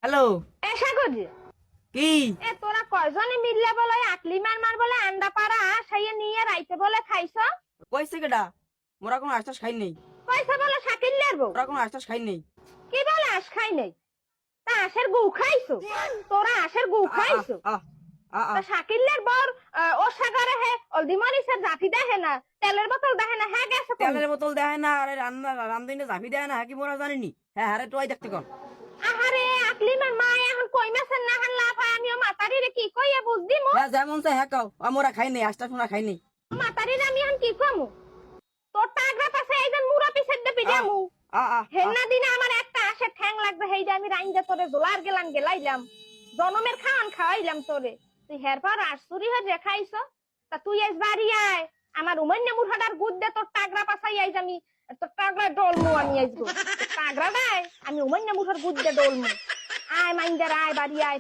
Hello. এসা করছি কি তোরা কয়জনে মিললে বলে আকলি মার বলে আন্ডা পাড়া সাইয়ে নিয়ে রাইতে বলে খাইছ কইছে কেডা? মোরা কোনো আশ্বাস খাই নেই। পয়সা বলে শাকিল্লার বউ মোরা কোনো আশ্বাস খাই নেই। কি বলে আস খাই নাই তা আশের গু খাইছো তোরা আশের গু খাইছো তা শাকিল্লার বর ও সাগরে হে অলদি মরিসের জাফি দেহে না তেলের বোতল দেহে না হ্যাঁ গেছে কোন? তেলের বোতল দেয় না, আরে রামদিনে জাফি দেয় না, হ্যাঁ কি মোরা জানিনি? হ্যাঁ আরে তোই দেখতে কর। আহারে আকলি মার মা এখন কই মাছের না হান লাফ আমিও মাতারি রে কি কইয়া বুঝদি মো হ্যাঁ যেমন চাই হ্যাঁ কাও, মোরা খাই নেই, আশ্বাস মোরা খাই নেই। মাতারি রে আমি এখন কি কমু তোর টাগরা পাশে এইজন মুরা পিছের দে পিজামু হেন্না দিনে আমার একটা আসে ঠ্যাং লাগবে হেই যে আমি রাইন্দা তোরে জোলার গেলাইলাম জনমের খাওয়াইলাম তোরে তুই হের পর আশুরি হয়ে খাইছ তা তুই আজ বাড়ি আয় আমার উমান্যা মুরহাডার গুদ দে তোর টাগরা পাশাই আইজ আমি তোর টাগরা ডলমু আমি আইজ টাগরা দেয় আমি উমান্যা মুরহার গুদ দে ডলমু আয় মাইন্দার আয় বাড়ি আয়